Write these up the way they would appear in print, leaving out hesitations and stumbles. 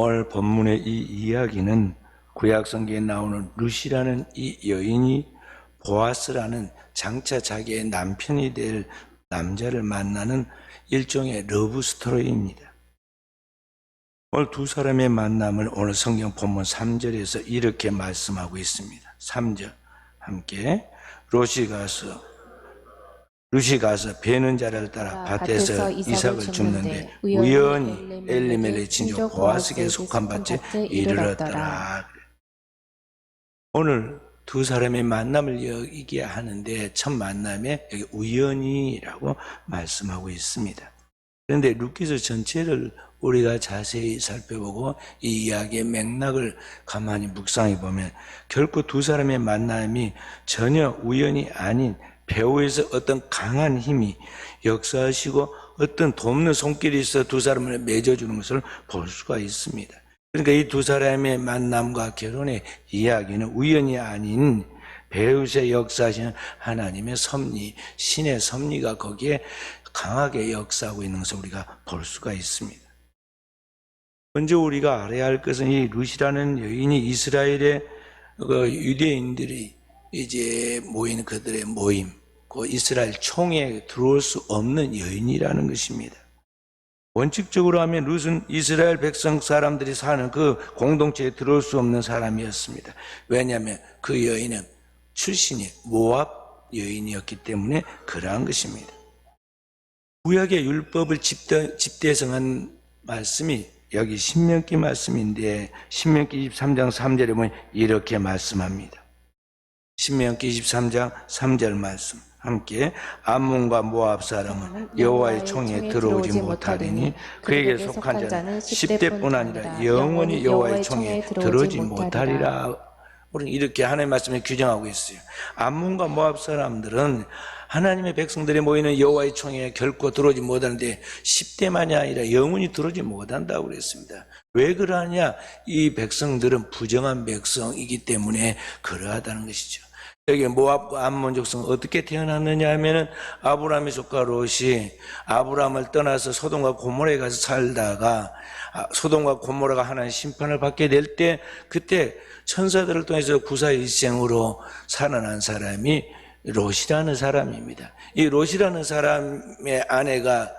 오늘 본문의 이 이야기는 구약성경에 나오는 룻이라는 이 여인이 보아스라는 장차 자기의 남편이 될 남자를 만나는 일종의 러브 스토리입니다. 오늘 두 사람의 만남을 오늘 성경 본문 3절에서 이렇게 말씀하고 있습니다. 3절 함께 룻이 가서 베는 자를 따라 밭에서 이삭을 줍는데 우연히 엘리멜렉 친족 보아스에게 속한 밭에 이르렀더라. 오늘 두 사람의 만남을 얘기하는데 첫 만남에 여기 우연히라고 말씀하고 있습니다. 그런데 룻기서 전체를 우리가 자세히 살펴보고 이 이야기의 맥락을 가만히 묵상해 보면 결코 두 사람의 만남이 전혀 우연이 아닌 배후에서 어떤 강한 힘이 역사하시고 어떤 돕는 손길이 있어 두 사람을 맺어주는 것을 볼 수가 있습니다. 그러니까 이 두 사람의 만남과 결혼의 이야기는 우연이 아닌 배후에서 역사하시는 하나님의 섭리, 신의 섭리가 거기에 강하게 역사하고 있는 것을 우리가 볼 수가 있습니다. 먼저 우리가 알아야 할 것은 이 룻이라는 여인이 이스라엘의 유대인들이 이제 모인 그들의 모임, 그 이스라엘 총회에 들어올 수 없는 여인이라는 것입니다. 원칙적으로 하면 룻은 이스라엘 백성 사람들이 사는 그 공동체에 들어올 수 없는 사람이었습니다. 왜냐하면 그 여인은 출신이 모압 여인이었기 때문에 그러한 것입니다. 구약의 율법을 집대성한 말씀이 여기 신명기 말씀인데 신명기 23장 3절에 보면 이렇게 말씀합니다. 신명기 23장 3절 말씀 함께 암몬과 모압 사람은 여호와의 총에 들어오지 못하리니 그에게 속한 자는 10대뿐 아니라 영원히 여호와의 총에 들어오지 못하리라. 우리는 이렇게 하나님의 말씀에 규정하고 있어요. 암몬과 모압 사람들은 하나님의 백성들이 모이는 여호와의 총에 결코 들어오지 못하는데 10대만이 아니라 영원히 들어오지 못한다고 그랬습니다. 왜 그러냐? 이 백성들은 부정한 백성이기 때문에 그러하다는 것이죠. 여기 모압과 암몬 족속은 어떻게 태어났느냐 하면은 아브라함의 조카 롯이 아브라함을 떠나서 소돔과 고모라에 가서 살다가 소돔과 고모라가 하나님 심판을 받게 될 때 그때 천사들을 통해서 구사일생으로 살아난 사람이 롯이라는 사람입니다. 이 롯이라는 사람의 아내가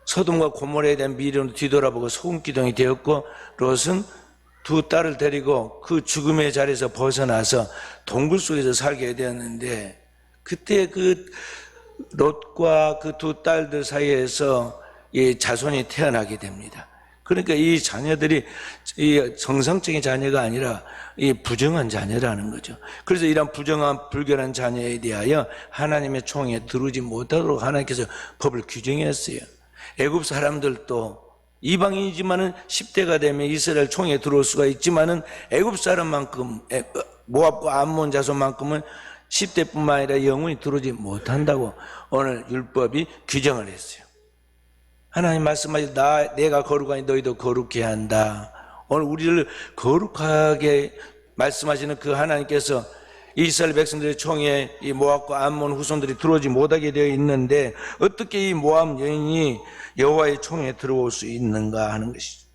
소돔과 고모라에 대한 미련을 뒤돌아보고 소금기둥이 되었고 롯은 두 딸을 데리고 그 죽음의 자리에서 벗어나서 동굴 속에서 살게 되었는데 그때 그 롯과 그 두 딸들 사이에서 이 자손이 태어나게 됩니다. 그러니까 이 자녀들이 이 정상적인 자녀가 아니라 이 부정한 자녀라는 거죠. 그래서 이런 부정한 불결한 자녀에 대하여 하나님의 총에 들어오지 못하도록 하나님께서 법을 규정했어요. 애굽 사람들도 이방인이지만은 10대가 되면 이스라엘 총에 들어올 수가 있지만은 애굽 사람만큼 모압과 암몬 자손만큼은 10대뿐만 아니라 영원히 들어오지 못한다고 오늘 율법이 규정을 했어요. 하나님 말씀하시고 내가 거룩하니 너희도 거룩해 한다. 오늘 우리를 거룩하게 말씀하시는 그 하나님께서 이스라엘 백성들의 총에 이 모압과 암몬 후손들이 들어오지 못하게 되어 있는데 어떻게 이 모압 여인이 여호와의 총에 들어올 수 있는가 하는 것이죠.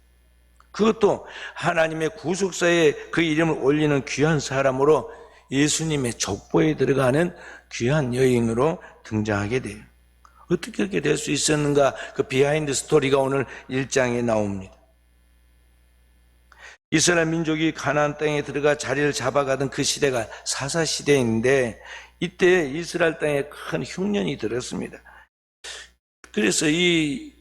그것도 하나님의 구속사에 그 이름을 올리는 귀한 사람으로 예수님의 족보에 들어가는 귀한 여인으로 등장하게 돼요. 어떻게 그렇게 될 수 있었는가? 그 비하인드 스토리가 오늘 1장에 나옵니다. 이스라엘 민족이 가나안 땅에 들어가 자리를 잡아가던 그 시대가 사사시대인데 이때 이스라엘 땅에 큰 흉년이 들었습니다. 그래서 이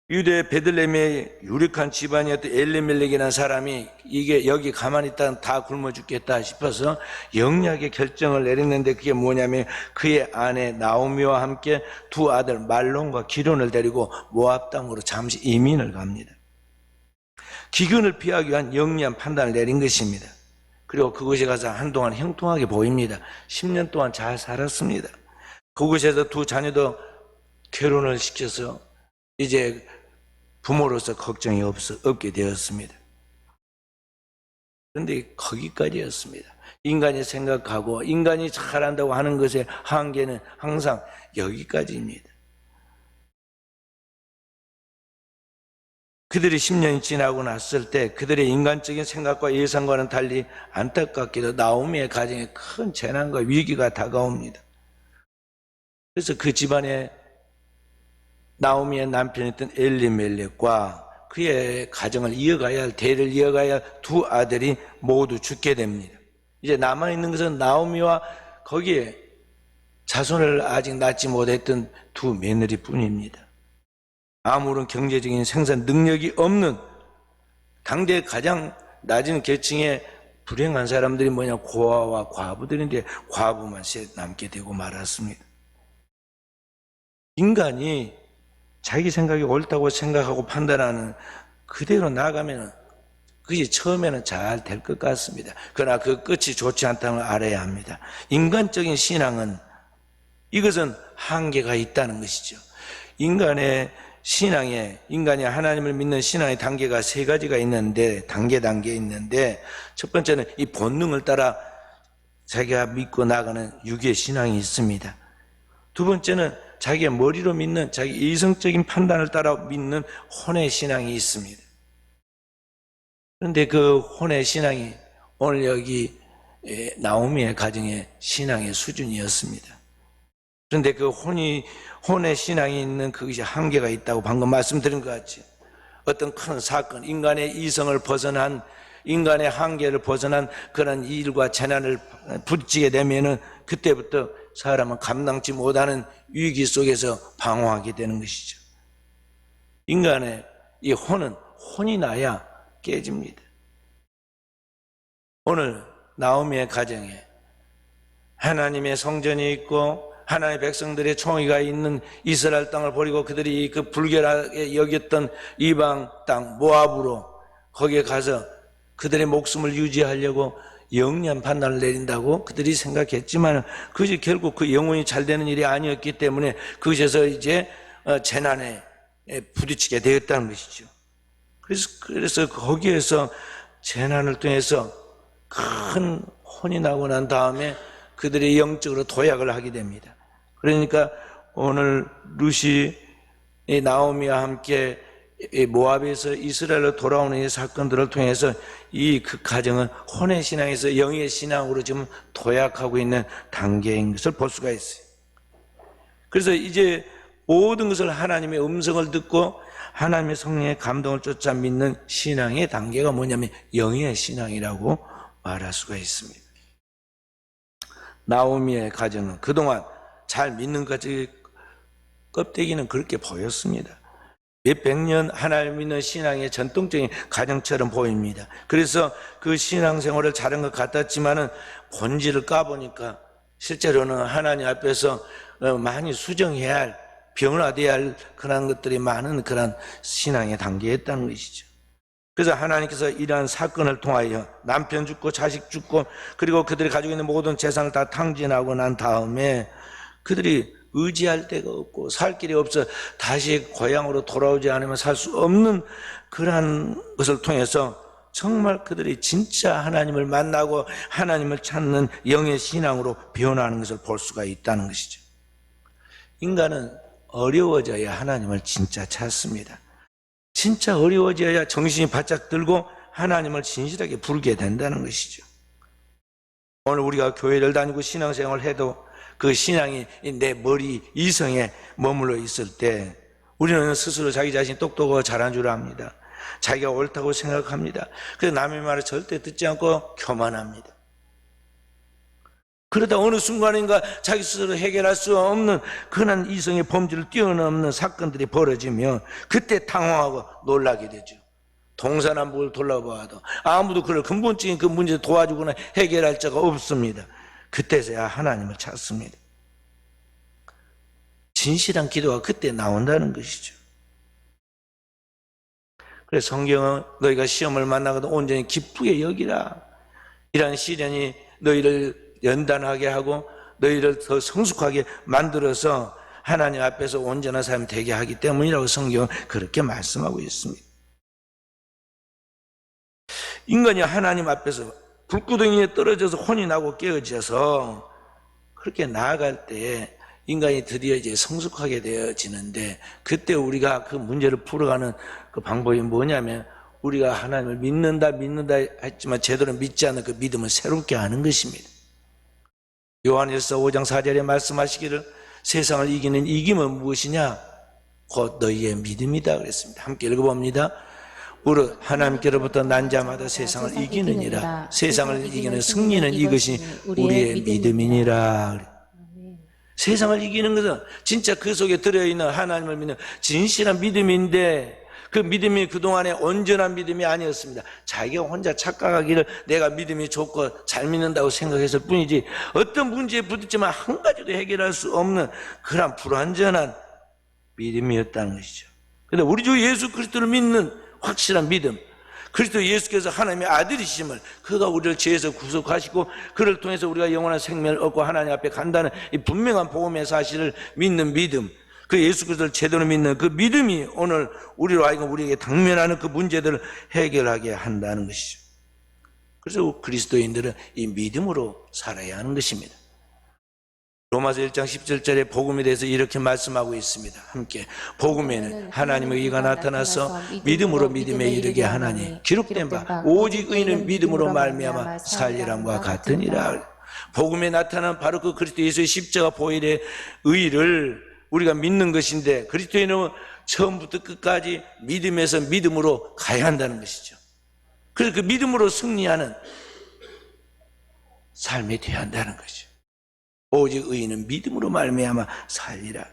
유대 베들레헴의 유력한 집안이었던 엘리멜렉이라는 사람이 이게 여기 가만히 있다가 다 굶어 죽겠다 싶어서 영리하게 결정을 내렸는데 그게 뭐냐면 그의 아내 나오미와 함께 두 아들 말론과 기론을 데리고 모압 땅으로 잠시 이민을 갑니다. 기근을 피하기 위한 영리한 판단을 내린 것입니다. 그리고 그곳에 가서 한동안 형통하게 보입니다. 10년 동안 잘 살았습니다. 그곳에서 두 자녀도 결혼을 시켜서 이제 부모로서 걱정이 없게 되었습니다. 그런데 거기까지였습니다. 인간이 생각하고 인간이 잘한다고 하는 것의 한계는 항상 여기까지입니다. 그들이 10년이 지나고 났을 때 그들의 인간적인 생각과 예상과는 달리 안타깝게도 나오미의 가정에 큰 재난과 위기가 다가옵니다. 그래서 그 집안에 나오미의 남편이었던 엘리멜렉과 그의 가정을 이어가야 할, 대를 이어가야 할 두 아들이 모두 죽게 됩니다. 이제 남아있는 것은 나오미와 거기에 자손을 아직 낳지 못했던 두 며느리뿐입니다. 아무런 경제적인 생산 능력이 없는 당대 가장 낮은 계층의 불행한 사람들이 뭐냐, 고아와 과부들인데 과부만 남게 되고 말았습니다. 인간이 자기 생각이 옳다고 생각하고 판단하는 그대로 나가면 그것이 처음에는 잘 될 것 같습니다. 그러나 그 끝이 좋지 않다는 걸 알아야 합니다. 인간적인 신앙은 이것은 한계가 있다는 것이죠. 인간의 신앙에, 인간이 하나님을 믿는 신앙의 단계가 세 가지가 있는데, 단계 있는데, 첫 번째는 이 본능을 따라 자기가 믿고 나가는 육의 신앙이 있습니다. 두 번째는 자기의 머리로 믿는, 자기 이성적인 판단을 따라 믿는 혼의 신앙이 있습니다. 그런데 그 혼의 신앙이 오늘 여기 나오미의 가정의 신앙의 수준이었습니다. 그런데 그 혼의 신앙이 있는 그것이 한계가 있다고 방금 말씀드린 것 같이 어떤 큰 사건, 인간의 이성을 벗어난, 인간의 한계를 벗어난 그런 일과 재난을 부딪히게 되면은 그때부터 사람은 감당치 못하는 위기 속에서 방황하게 되는 것이죠. 인간의 이 혼이 나야 깨집니다. 오늘 나오미의 가정에 하나님의 성전이 있고 하나님의 백성들의 총의가 있는 이스라엘 땅을 버리고 그들이 그 불결하게 여겼던 이방 땅 모압으로 거기에 가서 그들의 목숨을 유지하려고 영리한 판단을 내린다고 그들이 생각했지만 그것이 결국 그 영혼이 잘 되는 일이 아니었기 때문에 그것에서 이제 재난에 부딪히게 되었다는 것이죠. 그래서 거기에서 재난을 통해서 큰 혼이 나고 난 다음에 그들이 영적으로 도약을 하게 됩니다. 그러니까 오늘 룻이 나오미와 함께 모압에서 이스라엘로 돌아오는 이 사건들을 통해서 이 그 가정은 혼의 신앙에서 영의 신앙으로 지금 도약하고 있는 단계인 것을 볼 수가 있어요. 그래서 이제 모든 것을 하나님의 음성을 듣고 하나님의 성령의 감동을 쫓아 믿는 신앙의 단계가 뭐냐면 영의 신앙이라고 말할 수가 있습니다. 나오미의 가정은 그동안 잘 믿는 것이 껍데기는 그렇게 보였습니다. 몇백 년 하나님 믿는 신앙의 전통적인 가정처럼 보입니다. 그래서 그 신앙생활을 잘한 것 같았지만은 본질을 까보니까 실제로는 하나님 앞에서 많이 수정해야 할, 변화되어야 할 그런 것들이 많은 그런 신앙의 단계였다는 것이죠. 그래서 하나님께서 이러한 사건을 통하여 남편 죽고 자식 죽고 그리고 그들이 가지고 있는 모든 재산을 다 탕진하고 난 다음에 그들이 의지할 데가 없고 살 길이 없어 다시 고향으로 돌아오지 않으면 살 수 없는 그러한 것을 통해서 정말 그들이 진짜 하나님을 만나고 하나님을 찾는 영의 신앙으로 변화하는 것을 볼 수가 있다는 것이죠. 인간은 어려워져야 하나님을 진짜 찾습니다. 진짜 어려워져야 정신이 바짝 들고 하나님을 진실하게 부르게 된다는 것이죠. 오늘 우리가 교회를 다니고 신앙생활을 해도 그 신앙이 내 머리 이성에 머물러 있을 때 우리는 스스로 자기 자신이 똑똑하고 잘한 줄 압니다. 자기가 옳다고 생각합니다. 그래서 남의 말을 절대 듣지 않고 교만합니다. 그러다 어느 순간인가 자기 스스로 해결할 수 없는 그런 이성의 범주를 뛰어넘는 사건들이 벌어지면 그때 당황하고 놀라게 되죠. 동서남북을 둘러봐도 아무도 그를 근본적인 그 문제를 도와주거나 해결할 자가 없습니다. 그때서야 하나님을 찾습니다. 진실한 기도가 그때 나온다는 것이죠. 그래서 성경은 너희가 시험을 만나거든 온전히 기쁘게 여기라. 이러한 시련이 너희를 연단하게 하고 너희를 더 성숙하게 만들어서 하나님 앞에서 온전한 사람이 되게 하기 때문이라고 성경은 그렇게 말씀하고 있습니다. 인간이 하나님 앞에서 불구덩이에 떨어져서 혼이 나고 깨어져서 그렇게 나아갈 때 인간이 드디어 이제 성숙하게 되어지는데, 그때 우리가 그 문제를 풀어가는 그 방법이 뭐냐면, 우리가 하나님을 믿는다 했지만 제대로 믿지 않는 그 믿음을 새롭게 하는 것입니다. 요한일서 5장 4절에 말씀하시기를 세상을 이기는 이김은 무엇이냐? 곧 너희의 믿음이다 그랬습니다. 함께 읽어봅니다. 우리 하나님께로부터 난 자마다 세상을 이기느니라. 세상을 이기는 승리는 이것이 우리의 믿음이니라. 세상을 이기는 것은 진짜 그 속에 들어있는 하나님을 믿는 진실한 믿음인데, 그 믿음이 그동안에 온전한 믿음이 아니었습니다. 자기가 혼자 착각하기를 내가 믿음이 좋고 잘 믿는다고 생각했을 뿐이지, 어떤 문제에 부딪히면 한 가지도 해결할 수 없는 그런 불완전한 믿음이었다는 것이죠. 그런데 우리 주 예수 그리스도를 믿는 확실한 믿음, 그리스도 예수께서 하나님의 아들이심을, 그가 우리를 죄에서 구속하시고 그를 통해서 우리가 영원한 생명을 얻고 하나님 앞에 간다는 이 분명한 복음의 사실을 믿는 믿음, 그 예수 그리스도를 제대로 믿는 그 믿음이 오늘 우리로 하여금 우리에게 당면하는 그 문제들을 해결하게 한다는 것이죠. 그래서 그리스도인들은 이 믿음으로 살아야 하는 것입니다. 로마서 1장 17절에 복음에 대해서 이렇게 말씀하고 있습니다. 함께 복음에는 하나님의 의가 나타나서 믿음으로 믿음에 이르게 하나니 기록된 바 오직 의인은 믿음으로 말미암아 살리람과 같으니라. 복음에 나타난 바로 그 그리스도 예수의 십자가 보혈의 의를 우리가 믿는 것인데, 그리스도인은 처음부터 끝까지 믿음에서 믿음으로 가야 한다는 것이죠. 그래서 그 믿음으로 승리하는 삶이 되어야 한다는 거죠. 오직 의인은 믿음으로 말미암아 살리라.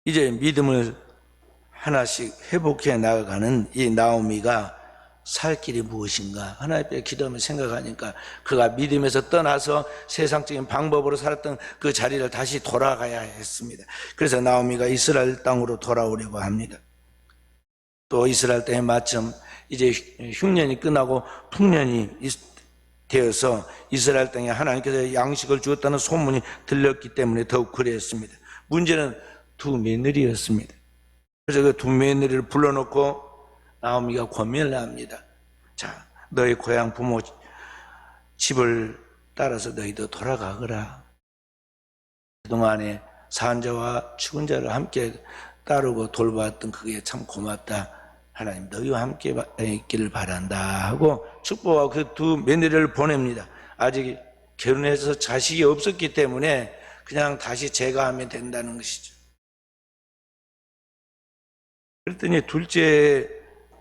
이제 믿음을 하나씩 회복해 나가는 이 나오미가 살 길이 무엇인가? 하나님 앞에 기도하며 생각하니까 그가 믿음에서 떠나서 세상적인 방법으로 살았던 그 자리를 다시 돌아가야 했습니다. 그래서 나오미가 이스라엘 땅으로 돌아오려고 합니다. 또 이스라엘 땅에 마침 이제 흉년이 끝나고 풍년이 되어서 이스라엘 땅에 하나님께서 양식을 주었다는 소문이 들렸기 때문에 더욱 그랬습니다. 문제는 두 며느리였습니다. 그래서 그 두 며느리를 불러놓고 나오미가 권면을 합니다. 자, 너희 고향 부모 집을 따라서 너희도 돌아가거라. 그동안에 산자와 죽은 자를 함께 따르고 돌봤던 그게 참 고맙다. 하나님 너희와 함께 있기를 바란다 하고 축복하고 그 두 며느리를 보냅니다. 아직 결혼해서 자식이 없었기 때문에 그냥 다시 제가하면 된다는 것이죠. 그랬더니 둘째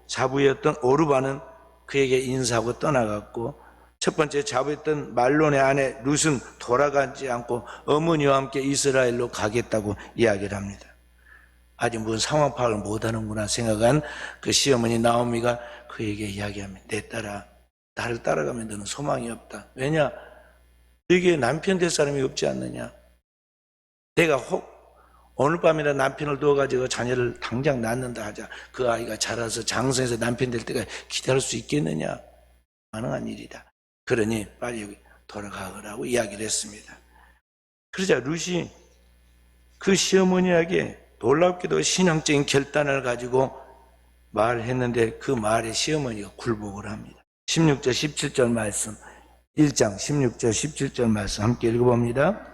자부였던 오르바는 그에게 인사하고 떠나갔고, 첫 번째 자부였던 말론의 아내 룻은 돌아가지 않고 어머니와 함께 이스라엘로 가겠다고 이야기를 합니다. 아직 무슨 상황 파악을 못하는구나 생각한 그 시어머니 나오미가 그에게 이야기합니다. 내 딸아, 나를 따라가면 너는 소망이 없다. 왜냐? 너에게 남편 될 사람이 없지 않느냐? 내가 오늘 밤이나 남편을 두어가지고 자녀를 당장 낳는다 하자. 그 아이가 자라서 장성해서 남편 될 때가 기다릴 수 있겠느냐? 가능한 일이다. 그러니 빨리 여기 돌아가라고 이야기를 했습니다. 그러자 룻이 그 시어머니에게 놀랍게도 신앙적인 결단을 가지고 말했는데 그 말에 시어머니가 굴복을 합니다. 16절 17절 말씀, 1장 16절 17절 말씀 함께 읽어봅니다.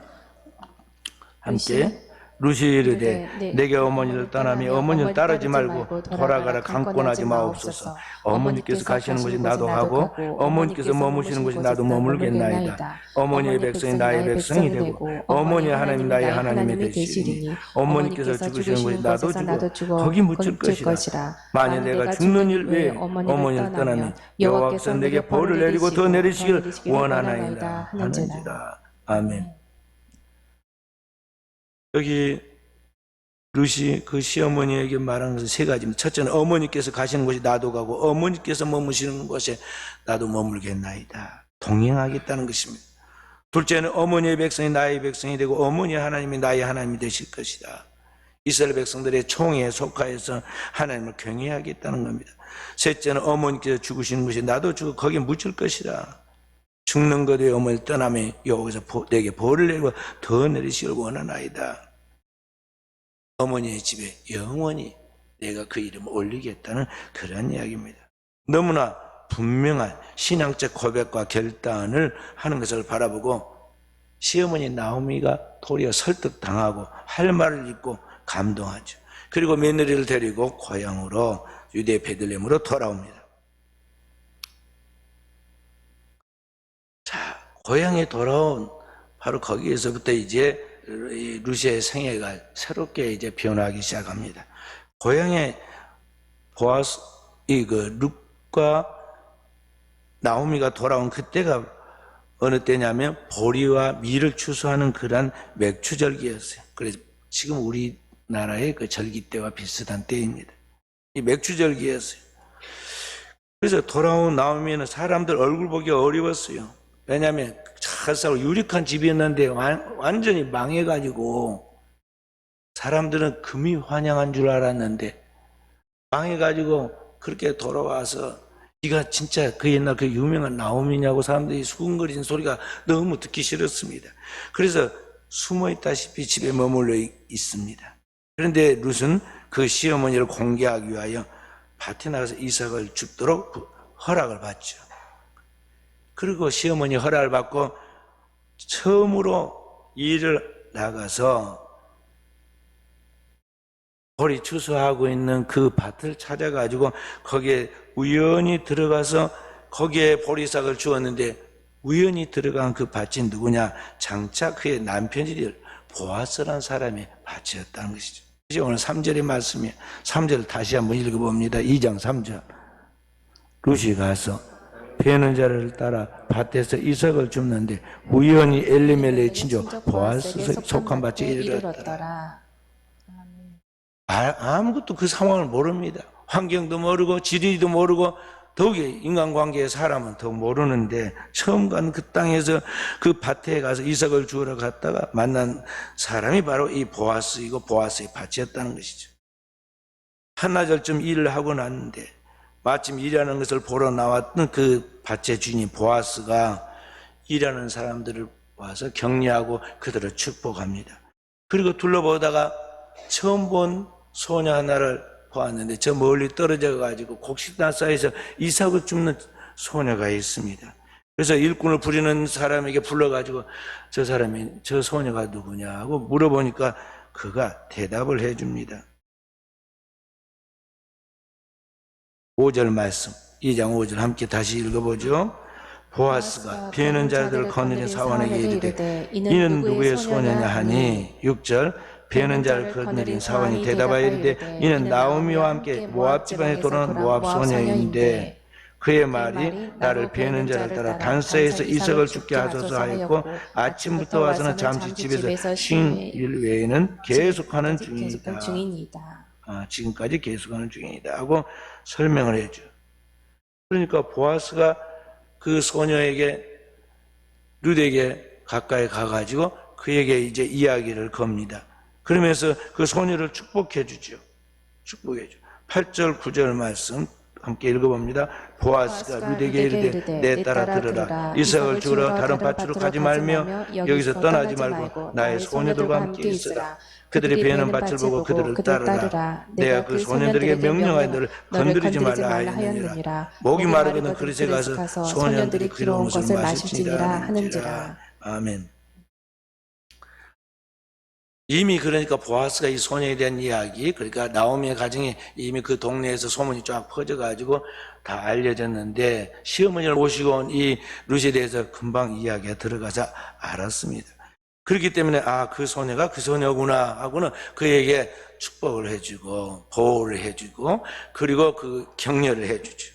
함께 룻이 이르되 내게 어머니를 떠나며 어머니를 따르지 말고 돌아가라 강권하지 마옵소서. 어머니께서 가시는 곳이 나도 가고 어머니께서 머무시는 곳이 나도 머물겠나이다. 어머니의 백성이 나의 백성이 되고 어머니의 하나님이 나의 하나님이 되시리니 어머니께서 죽으시는 곳이 나도 죽어 거기 묻힐 것이라. 만일 내가 죽는 일 외에 어머니를 떠나면 여호와께서 내게 벌을 내리고 더 내리시기를 원하나이다 하는지라. 아멘. 여기 룻이 그 시어머니에게 말하는 것은 세 가지입니다. 첫째는 어머니께서 가시는 곳이 나도 가고 어머니께서 머무시는 곳에 나도 머물겠나이다. 동행하겠다는 것입니다. 둘째는 어머니의 백성이 나의 백성이 되고 어머니의 하나님이 나의 하나님이 되실 것이다. 이스라엘 백성들의 총에 속하여서 하나님을 경외하겠다는 겁니다. 셋째는 어머니께서 죽으시는 곳이 나도 죽어 거기에 묻힐 것이다. 죽는 것에 어머니를 떠나며 여호와께서 내게 벌을 내리고 더 내리시길 원하나이다. 어머니의 집에 영원히 내가 그 이름을 올리겠다는 그런 이야기입니다. 너무나 분명한 신앙적 고백과 결단을 하는 것을 바라보고 시어머니 나오미가 도리어 설득당하고 할 말을 잊고 감동하죠. 그리고 며느리를 데리고 고향으로 유대 베들레헴으로 돌아옵니다. 자, 고향에 돌아온 바로 거기에서부터 이제 루시의 생애가 새롭게 이제 변화하기 시작합니다. 고향에 보아스, 룻과 나오미가 돌아온 그때가 어느 때냐면 보리와 밀을 추수하는 그런 맥추절기였어요. 그래서 지금 우리나라의 그 절기 때와 비슷한 때입니다. 이 맥추절기였어요. 그래서 돌아온 나오미는 사람들 얼굴 보기 어려웠어요. 왜냐하면 잘 유력한 집이었는데 완전히 망해가지고 사람들은 금이 환영한 줄 알았는데 망해가지고 그렇게 돌아와서 네가 진짜 그 옛날 그 유명한 나오미냐고 사람들이 수군거리는 소리가 너무 듣기 싫었습니다. 그래서 숨어있다시피 집에 머물러 있습니다. 그런데 룻은 그 시어머니를 공개하기 위하여 밭에 나가서 이삭을 줍도록 허락을 받죠. 그리고 시어머니 허락을 받고 처음으로 일을 나가서 보리 추수하고 있는 그 밭을 찾아가지고 거기에 우연히 들어가서 거기에 보리싹을 주었는데 우연히 들어간 그 밭이 누구냐? 장차 그의 남편이 보아스라는 사람의 밭이었다는 것이죠. 이제 오늘 3절의 말씀이에요. 3절 다시 한번 읽어봅니다. 2장 3절. 룻이 가서 베는 자를 따라 밭에서 이삭을 줍는데 우연히 엘리멜레의 친족 보아스에 속한 밭에 이르렀더라. 아무것도 그 상황을 모릅니다. 환경도 모르고 지리도 모르고 더욱이 인간관계의 사람은 더 모르는데 처음 간 그 땅에서 그 밭에 가서 이삭을 주우러 갔다가 만난 사람이 바로 이 보아스이고 보아스의 밭이었다는 것이죠. 한나절쯤 일을 하고 났는데 마침 일하는 것을 보러 나왔던 그 밭의 주인인 보아스가 일하는 사람들을 와서 격려하고 그들을 축복합니다. 그리고 둘러보다가 처음 본 소녀 하나를 보았는데 저 멀리 떨어져 가지고 곡식단 사이에서 이삭을 줍는 소녀가 있습니다. 그래서 일꾼을 부리는 사람에게 불러가지고 저 소녀가 누구냐고 물어보니까 그가 대답을 해줍니다. 5절 말씀 2장 5절 함께 다시 읽어보죠. 보아스가 베는 자들을 거느린 사원에게 이르되 이는 누구의 소녀냐 하니 6절 베는 자를 거느린 사원이 대답하여 이르되 이는 나오미와 함께 모압 집안에 돌아온 모압 소녀인데 그의 말이 나를 베는 자를 따라 단서에서 이삭을 죽게 하소서 하였고 아침부터 와서는 잠시 집에서 쉰 일 외에는 계속하는 중이다. 지금까지 계속하는 중이다 하고 설명을 해줘. 그러니까 보아스가 그 소녀에게 룻에게 가까이 가가지고 그에게 이제 이야기를 겁니다. 그러면서 그 소녀를 축복해 주죠. 축복해 줘. 8절 9절 말씀 함께 읽어봅니다. 보아스가 룻에게 이르되 내 따라 들으라. 이삭을 주우러 다른 밭으로 가지 말며 여기서 떠나지 말고 나의 소녀들과 함께 있으라. 그들이 베는 밭을 보고 그들을 따르라. 내가 그 소년들에게 명령하여 너를 건드리지 말라 하였느니라. 목이 마르거든 그릇에 가서 소년들이 기러운 것을 마실지니라 하는지라. 아멘. 이미 그러니까 보아스가 이 소녀에 대한 이야기, 그러니까 나오미의 가정에 이미 그 동네에서 소문이 쫙 퍼져가지고 다 알려졌는데 시어머니를 모시고 온 이 룻에 대해서 금방 이야기가 들어가서 알았습니다. 그렇기 때문에 그 소녀가 그 소녀구나 하고는 그에게 축복을 해주고 보호를 해주고 그리고 그 격려를 해주죠.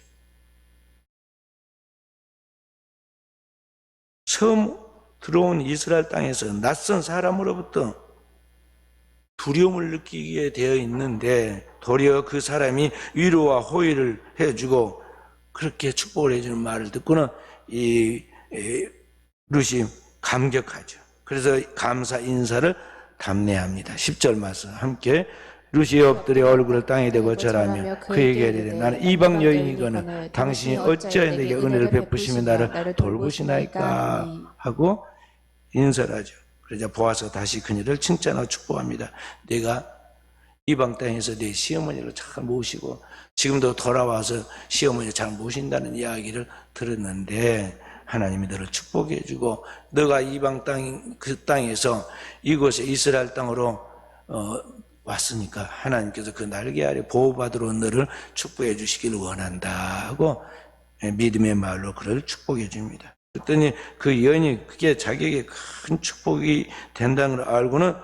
처음 들어온 이스라엘 땅에서 낯선 사람으로부터 두려움을 느끼게 되어 있는데 도리어 그 사람이 위로와 호의를 해주고 그렇게 축복을 해주는 말을 듣고는 이 룻이 감격하죠. 그래서 감사 인사를 답례합니다. 10절 말씀 함께 룻이 엎드려 얼굴을 땅에 대고 절하며 그에게 이르되 나는 이방 여인이거늘 당신이 어찌하여 내게 은혜를 베푸시며 나를 돌보시나이까 하고 인사를 하죠. 그러자 보아서 다시 그녀를 칭찬하고 축복합니다. 내가 이방 땅에서 내 시어머니를 잘 모시고 지금도 돌아와서 시어머니를 잘 모신다는 이야기를 들었는데 하나님이 너를 축복해 주고 너가 이방 땅 그 땅에서 이곳에 이스라엘 땅으로 왔으니까 하나님께서 그 날개 아래 보호받으러 너를 축복해 주시기를 원한다 하고 믿음의 말로 그를 축복해 줍니다. 그랬더니 그 여인이 그게 자기에게 큰 축복이 된다는 걸 알고는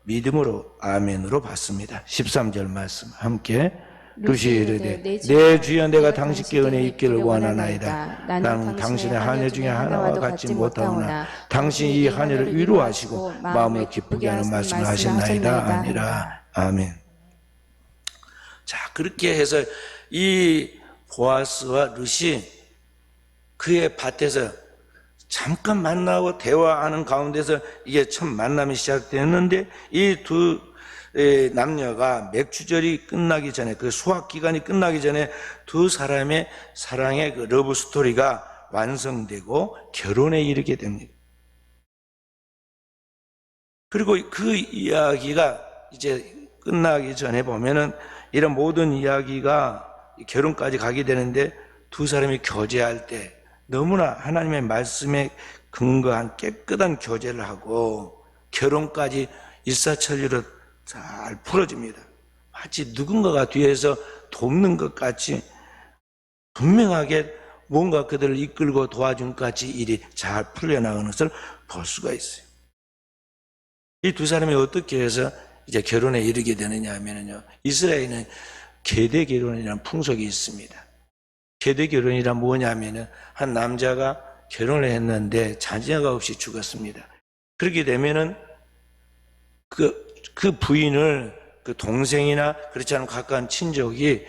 믿음으로 아멘으로 받습니다. 13절 말씀 함께 루시 이르되 내 주여 내가 당신께 은혜 있기를 원하나이다. 나는 당신의 하늘 중에 하나와 같지 못하오나 당신이 이 하늘을 위로하시고 마음을 기쁘게 하는 말씀을 하셨나이다 아니라. 아멘. 자, 그렇게 해서 이 보아스와 룻이 그의 밭에서 잠깐 만나고 대화하는 가운데서 이게 첫 만남이 시작되었는데 이 두 남녀가 맥주절이 끝나기 전에 그 수확 기간이 끝나기 전에 두 사람의 사랑의 그 러브 스토리가 완성되고 결혼에 이르게 됩니다. 그리고 그 이야기가 이제 끝나기 전에 보면은 이런 모든 이야기가 결혼까지 가게 되는데 두 사람이 교제할 때 너무나 하나님의 말씀에 근거한 깨끗한 교제를 하고 결혼까지 일사천리로 잘 풀어집니다. 마치 누군가가 뒤에서 돕는 것 같이 분명하게 뭔가 그들을 이끌고 도와준 것 같이 일이 잘 풀려나가는 것을 볼 수가 있어요. 이 두 사람이 어떻게 해서 이제 결혼에 이르게 되느냐 하면요. 이스라엘은 계대 결혼이라는 풍속이 있습니다. 계대 결혼이란 뭐냐면은 한 남자가 결혼을 했는데 자녀가 없이 죽었습니다. 그렇게 되면은 그 부인을 그 동생이나 그렇지 않은 가까운 친족이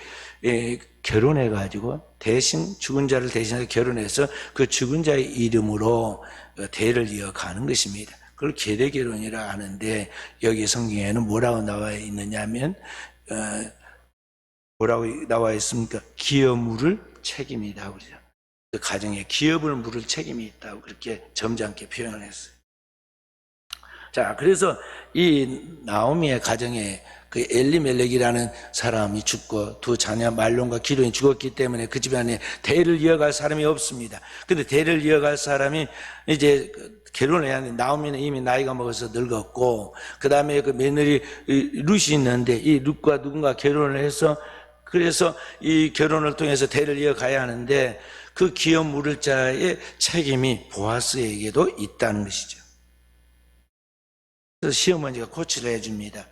결혼해가지고 대신 죽은 자를 대신해서 결혼해서 그 죽은 자의 이름으로 대를 이어가는 것입니다. 그걸 계대 결혼이라 하는데 여기 성경에는 뭐라고 나와 있느냐면 뭐라고 나와 있습니까? 기업 물을 책임이 있다고 그러죠. 그 가정에 기업을 물을 책임이 있다고 그렇게 점잖게 표현을 했어요. 자, 그래서 이 나오미의 가정에 그 엘리멜렉이라는 사람이 죽고 두 자녀 말론과 기론이 죽었기 때문에 그 집안에 대를 이어갈 사람이 없습니다. 근데 대를 이어갈 사람이 이제 결혼을 해야 하는데 나오미는 이미 나이가 먹어서 늙었고 그 다음에 그 며느리 룻이 있는데 이 룻과 누군가 결혼을 해서 그래서 이 결혼을 통해서 대를 이어가야 하는데 그 기업 물을 자의 책임이 보아스에게도 있다는 것이죠. 그래서 시어머니가 코치를 해줍니다.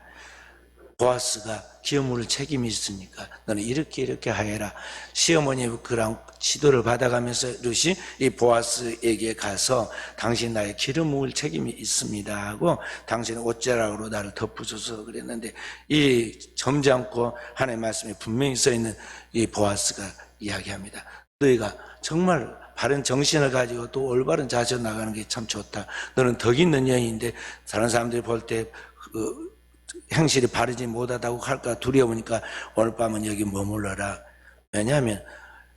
보아스가 기업 물을 책임이 있으니까 너는 이렇게 하여라. 시어머니의 그런 지도를 받아가면서 룻이 이 보아스에게 가서 당신 나의 기름 물 책임이 있습니다 하고 당신은 옷자락으로 나를 덮으소서 그랬는데 이 점잖고 하나님의 말씀에 분명히 써있는 이 보아스가 이야기합니다. 너희가 정말 바른 정신을 가지고 또 올바른 자세로 나가는 게 참 좋다. 너는 덕 있는 여인인데 다른 사람들이 볼 때 행실이 바르지 못하다고 할까 두려우니까 오늘 밤은 여기 머물러라. 왜냐하면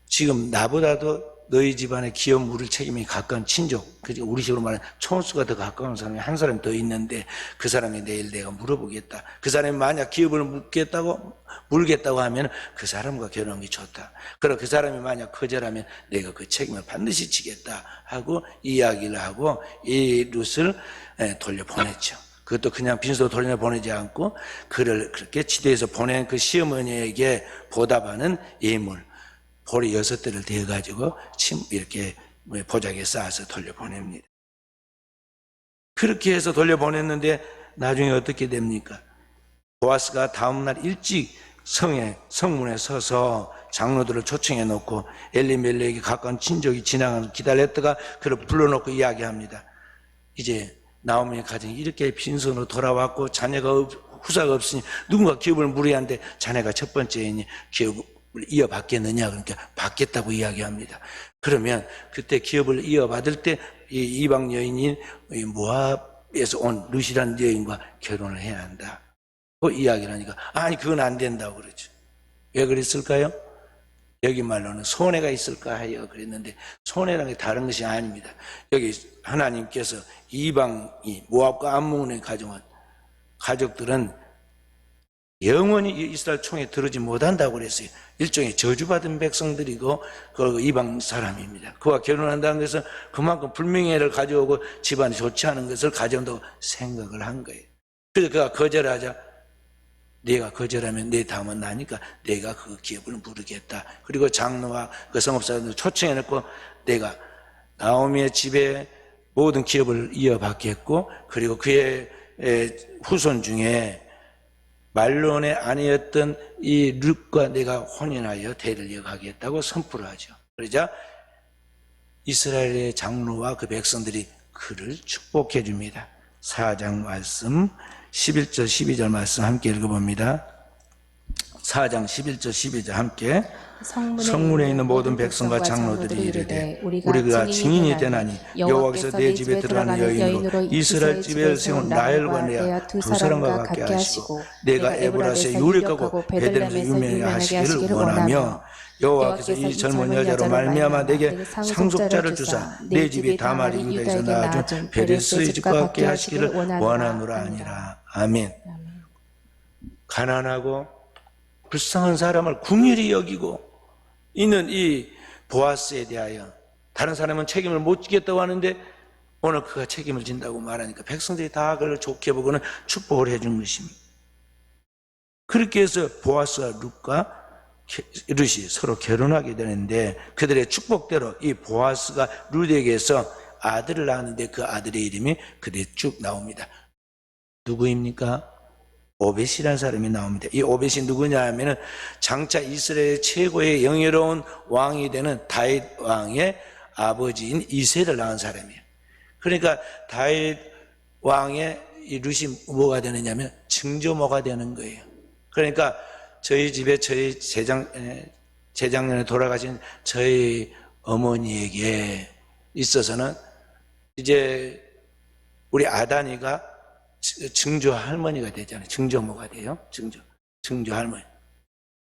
지금 나보다도 너희 집안의 기업 물을 책임이 가까운 친족, 우리 식으로 말하면 총수가 더 가까운 사람이 한 사람 더 있는데 그 사람이 내일 내가 물어보겠다. 그 사람이 만약 기업을 물겠다고 하면 그 사람과 결혼하는 게 좋다. 그리고 그 사람이 만약 거절하면 내가 그 책임을 반드시 지겠다 하고 이야기를 하고 이 룻을 돌려보냈죠. 그것도 그냥 빈소로 돌려보내지 않고 그를 그렇게 지도에서 보낸 그 시어머니에게 보답하는 예물 보리 6대를 대가지고 이렇게 보자기에 쌓아서 돌려보냅니다. 그렇게 해서 돌려보냈는데 나중에 어떻게 됩니까? 보아스가 다음날 일찍 성문에 서서 장로들을 초청해 놓고 엘리멜렉이 가까운 친족이 지나가는 기다렸다가 그를 불러놓고 이야기합니다. 이제 나오미의 가정이 이렇게 빈손으로 돌아왔고 자녀가 후사가 없으니 누군가 기업을 물어야 하는데 자네가 첫 번째이니 기업을 이어받겠느냐 그러니까 받겠다고 이야기합니다. 그러면 그때 기업을 이어받을 때 이 이방 여인인 모압에서 온 룻이라는 여인과 결혼을 해야 한다. 그 이야기를 하니까 아니 그건 안 된다고 그러죠. 왜 그랬을까요? 여기 말로는 손해가 있을까 하여 그랬는데 손해라는 게 다른 것이 아닙니다. 여기 하나님께서 이방이 모압과 암몬의 가정들은 영원히 이스라엘 총에 들어오지 못한다고 그랬어요. 일종의 저주받은 백성들이고 그 이방 사람입니다. 그와 결혼한다는 것은 그만큼 불명예를 가져오고 집안이 좋지 않은 것을 가져온다고 생각을 한 거예요. 그래서 그가 거절하자 네가 거절하면 내 다음은 나니까 내가 그 기업을 물으겠다. 그리고 장로와 그 성읍사람들 초청해놓고 내가 나오미의 집에 모든 기업을 이어받겠고 그리고 그의 후손 중에 말론의 아내였던 이 룻과 내가 혼인하여 대를 이어가겠다고 선포를 하죠. 그러자 이스라엘의 장로와 그 백성들이 그를 축복해 줍니다. 4장 말씀 11절 12절 말씀 함께 읽어봅니다. 4장 11절 12절 함께 성문에 있는 모든 백성과 장로들이 이르되 우리가 증인이 되나니 여호와께서 내 집에 들어가는 여인으로 이스라엘 집에 세운 라헬과 레아 두 사람과 같게 하시고 내가 에브라스에 유력하고 베들레헴에서 유명하게 하시기를 원하며 여호와께서 이 젊은 여자로 말미암아 내게 상속자를 주사 내 집이 다말이 유다에서 낳아준 베레스의 집과 같게 하시기를 원하노라 아니라. 아멘. 가난하고 불쌍한 사람을 긍휼히 여기고 있는 이 보아스에 대하여 다른 사람은 책임을 못 지겠다고 하는데 오늘 그가 책임을 진다고 말하니까 백성들이 다 그걸 좋게 보고는 축복을 해준 것입니다. 그렇게 해서 보아스와 룻이 서로 결혼하게 되는데 그들의 축복대로 이 보아스가 룻에게서 아들을 낳았는데 그 아들의 이름이 그대로 쭉 나옵니다. 누구입니까? 오벳이라는 사람이 나옵니다. 이 오벳이 누구냐 하면은 장차 이스라엘 최고의 영예로운 왕이 되는 다윗 왕의 아버지인 이새를 낳은 사람이에요. 그러니까 다윗 왕의 이 룻이 뭐가 되느냐면 증조모가 되는 거예요. 그러니까 저희 집에 저희 재작년에 돌아가신 저희 어머니에게 있어서는 이제 우리 아다니가 증조 할머니가 되잖아요. 증조모가 돼요. 증조 할머니.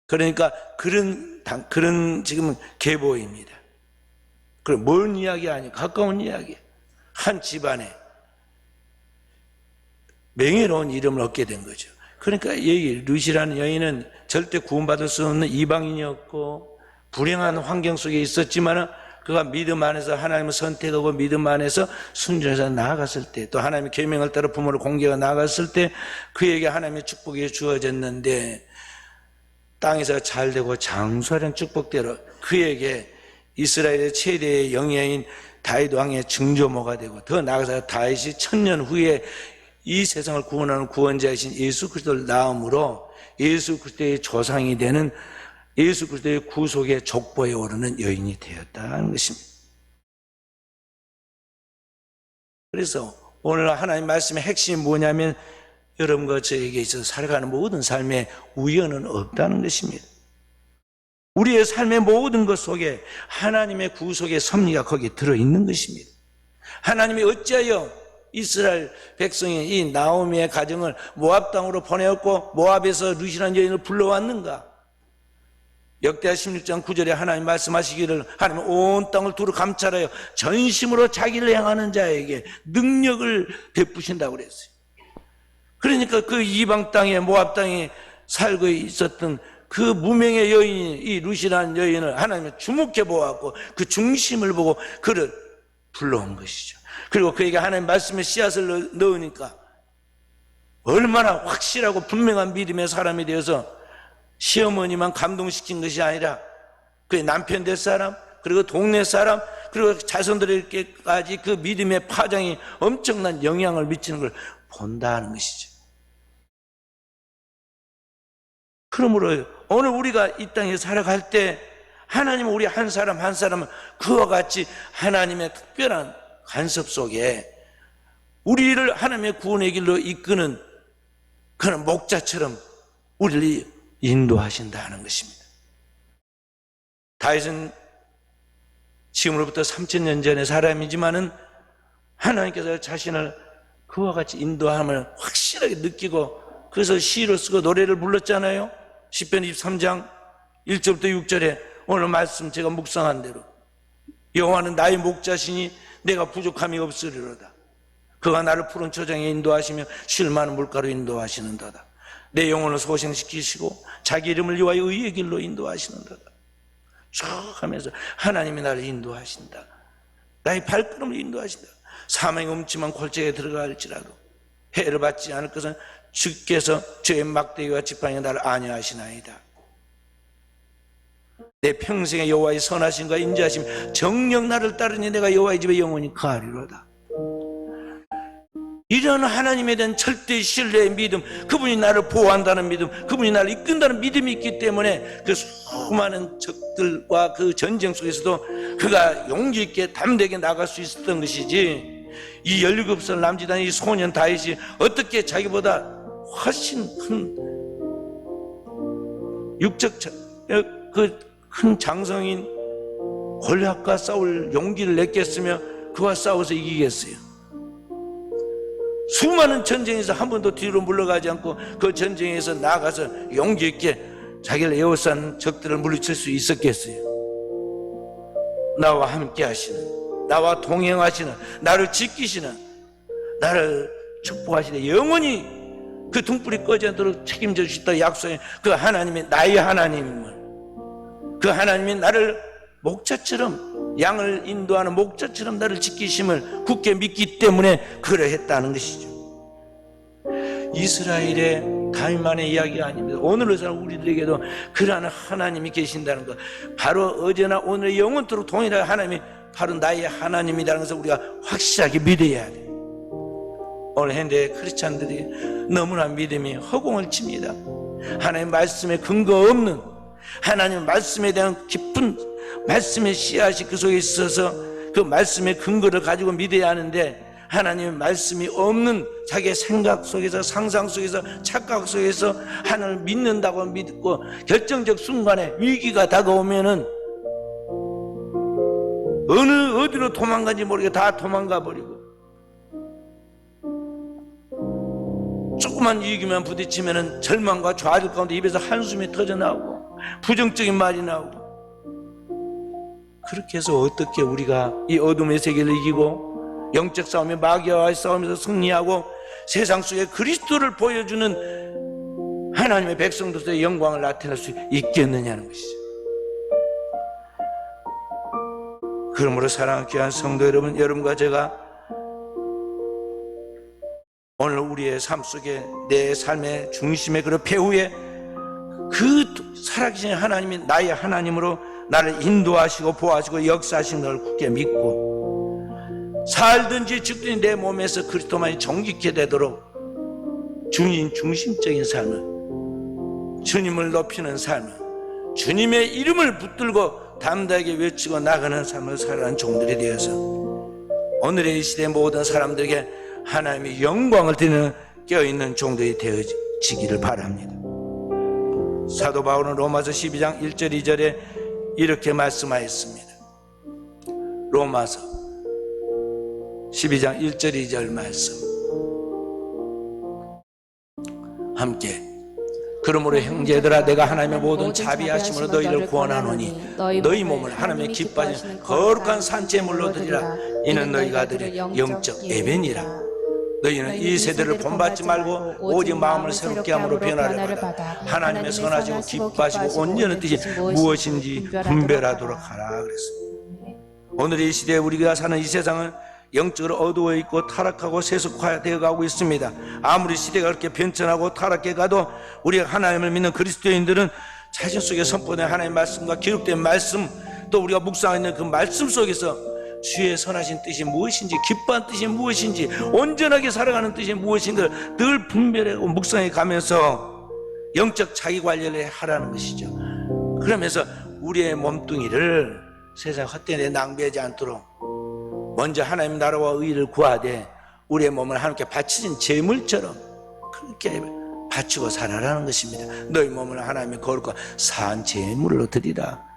그러니까 그런 지금 계보입니다. 그럼 먼 이야기 아니에요. 가까운 이야기예요. 한 집안에 명예로운 이름을 얻게 된 거죠. 그러니까 이 룻이라는 여인은 절대 구원받을 수 없는 이방인이었고 불행한 환경 속에 있었지만은 그가 믿음 안에서 하나님을 선택하고 믿음 안에서 순종해서 나아갔을 때 또 하나님의 계명을 따라 부모를 공개하고 나아갔을 때 그에게 하나님의 축복이 주어졌는데 땅에서 잘되고 장수하는 축복대로 그에게 이스라엘의 최대의 영예인 다윗 왕의 증조모가 되고 더 나아가서 다윗이 1000년 후에 이 세상을 구원하는 구원자이신 예수 그리스도를 낳음으로 예수 그리스도의 조상이 되는 예수 그리스도의 구속의 족보에 오르는 여인이 되었다는 것입니다. 그래서 오늘 하나님 말씀의 핵심이 뭐냐면 여러분과 저에게 있어서 살아가는 모든 삶에 우연은 없다는 것입니다. 우리의 삶의 모든 것 속에 하나님의 구속의 섭리가 거기에 들어있는 것입니다. 하나님이 어찌하여 이스라엘 백성의 이 나오미의 가정을 모압 땅으로 보내었고 모압에서 룻이라는 여인을 불러왔는가? 역대하 16장 9절에 하나님 말씀하시기를 하나님은 온 땅을 두루 감찰하여 전심으로 자기를 향하는 자에게 능력을 베푸신다고 그랬어요. 그러니까 그 이방 땅에 모압 땅에 살고 있었던 그 무명의 여인, 이 룻이라는 여인을 하나님이 주목해 보았고 그 중심을 보고 그를 불러온 것이죠. 그리고 그에게 하나님 말씀의 씨앗을 넣으니까 얼마나 확실하고 분명한 믿음의 사람이 되어서 시어머니만 감동시킨 것이 아니라 그의 남편 될 사람, 그리고 동네 사람, 그리고 자손들에게까지 그 믿음의 파장이 엄청난 영향을 미치는 걸 본다는 것이죠. 그러므로 오늘 우리가 이 땅에 살아갈 때 하나님은 우리 한 사람 한 사람은 그와 같이 하나님의 특별한 간섭 속에 우리를 하나님의 구원의 길로 이끄는 그런 목자처럼 우리를 인도하신다는 것입니다. 다윗은 지금으로부터 3000년 전의 사람이지만은 하나님께서 자신을 그와 같이 인도함을 확실하게 느끼고 그래서 시를 쓰고 노래를 불렀잖아요. 시편 23장 1절부터 6절에 오늘 말씀 제가 묵상한 대로 여호와는 나의 목자시니 내가 부족함이 없으리로다. 그가 나를 푸른 초장에 인도하시며 쉴 만한 물가로 인도하시는도다. 내 영혼을 소생시키시고 자기 이름을 위하여 의의 길로 인도하시는다. 쭉 하면서 하나님이 나를 인도하신다. 나의 발걸음을 인도하신다. 사망의 음침한 골짜기에 들어갈지라도 해를 받지 않을 것은 주께서 저의 막대기와 지팡이가 나를 안위하시나이다. 내 평생의 여호와의 선하심과 인자하심 정녕 나를 따르니 내가 여호와의 집에 영원히 거하리로다. 이런 하나님에 대한 절대 신뢰의 믿음, 그분이 나를 보호한다는 믿음, 그분이 나를 이끈다는 믿음이 있기 때문에 그 수많은 적들과 그 전쟁 속에서도 그가 용기 있게 담대하게 나갈 수 있었던 것이지, 이 17살 남짓한 이 소년 다윗이 어떻게 자기보다 훨씬 큰 육적 그 큰 장성인 골리앗과 싸울 용기를 냈겠으며 그와 싸워서 이기겠어요? 수많은 전쟁에서 한 번도 뒤로 물러가지 않고 그 전쟁에서 나가서 용기 있게 자기를 에워싼 적들을 물리칠 수 있었겠어요? 나와 함께 하시는, 나와 동행하시는, 나를 지키시는, 나를 축복하시는, 영원히 그 등불이 꺼지 않도록 책임져 주시다 약속한 그 하나님이 나의 하나님임을, 그 하나님이 나를 목자처럼, 양을 인도하는 목자처럼 나를 지키심을 굳게 믿기 때문에 그러했다는 것이죠. 이스라엘의 다윗만의 이야기가 아닙니다. 오늘의 사람 우리들에게도 그러한 하나님이 계신다는 것, 바로 어제나 오늘 영원토록 동일한 하나님이 바로 나의 하나님이라는 것을 우리가 확실하게 믿어야 돼요. 오늘 현대 크리스찬들이 너무나 믿음이 허공을 칩니다. 하나님 말씀에 근거 없는, 하나님 말씀에 대한 깊은 말씀의 씨앗이 그 속에 있어서 그 말씀의 근거를 가지고 믿어야 하는데, 하나님의 말씀이 없는 자기의 생각 속에서, 상상 속에서, 착각 속에서 하나님을 믿는다고 믿고 결정적 순간에 위기가 다가오면은 어디로 도망간지 모르게 다 도망가 버리고, 조그만 위기만 부딪히면은 절망과 좌절 가운데 입에서 한숨이 터져 나오고 부정적인 말이 나오고, 그렇게 해서 어떻게 우리가 이 어둠의 세계를 이기고 영적 싸움에 마귀와의 싸움에서 승리하고 세상 속에 그리스도를 보여주는 하나님의 백성들의 영광을 나타낼 수 있겠느냐는 것이죠. 그러므로 사랑하는 귀한 성도 여러분, 여러분과 제가 오늘 우리의 삶 속에 내 삶의 중심의 그 배후에 그 살아계신 하나님이 나의 하나님으로 나를 인도하시고 보호하시고 역사하시는 걸 굳게 믿고, 살든지 죽든지 내 몸에서 그리스도만이 정직해 되도록 주님 중심적인 삶을, 주님을 높이는 삶을, 주님의 이름을 붙들고 담대하게 외치고 나가는 삶을 살아가는 종들이 되어서 오늘의 이 시대 모든 사람들에게 하나님의 영광을 드리는 깨어있는 종들이 되어지기를 바랍니다. 사도 바울은 로마서 12장 1절 2절에 이렇게 말씀하였습니다. 로마서 12장 1절 2절 말씀 함께, 그러므로 형제들아 내가 하나님의 모든 자비하심으로 너희를 구원하노니 너희 몸을 하나님의 기뻐하시는 거룩한 산재물로 드리라. 이는 너희가 드릴 영적 예배니라. 너희는 이 세대를 본받지 말고 오직 마음을 새롭게 함으로 변화를 받아 하나님의 선하시고 기뻐하시고 온전한 뜻이 무엇인지 분별하도록 하라 그랬습니다. 오늘 이 시대에 우리가 사는 이 세상은 영적으로 어두워 있고 타락하고 세속화되어 가고 있습니다. 아무리 시대가 그렇게 변천하고 타락해 가도 우리가 하나님을 믿는 그리스도인들은 자신 속에 선포된 하나님의 말씀과 기록된 말씀, 또 우리가 묵상하는 그 말씀 속에서 주의 선하신 뜻이 무엇인지, 기뻐한 뜻이 무엇인지, 온전하게 살아가는 뜻이 무엇인가를 늘 분별하고 묵상해 가면서 영적 자기 관리를 하라는 것이죠. 그러면서 우리의 몸뚱이를 세상 헛되는 데 낭비하지 않도록 먼저 하나님 나라와 의를 구하되 우리의 몸을 하나님께 바치신 제물처럼 그렇게 바치고 살아라는 것입니다. 너희 몸을 하나님의 거룩한 산 제물로 드리라.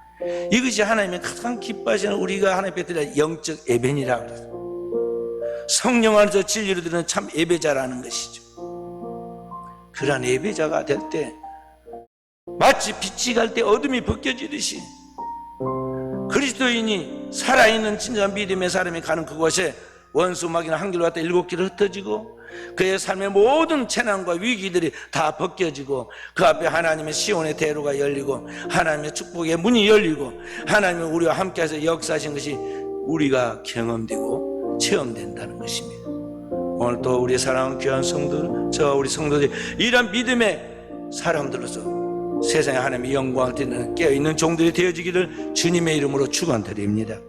이것이 하나님의 가장 기뻐하시는 우리가 하나님께 드릴 영적 예배니라 그래요. 성령 안에서 진리로 드리는 참 예배자라는 것이죠. 그러한 예배자가 될 때 마치 빛이 갈 때 어둠이 벗겨지듯이 그리스도인이 살아있는 진정한 믿음의 사람이 가는 그곳에 원수막이나 한길로 갔다 7길을 흩어지고 그의 삶의 모든 재난과 위기들이 다 벗겨지고 그 앞에 하나님의 시온의 대로가 열리고 하나님의 축복의 문이 열리고 하나님이 우리와 함께해서 역사하신 것이 우리가 경험되고 체험된다는 것입니다. 오늘 또 우리 사랑하는 귀한 성도들, 저와 우리 성도들이 이런 믿음의 사람들로서 세상에 하나님의 영광을 드리는 깨어있는 종들이 되어지기를 주님의 이름으로 축원드립니다.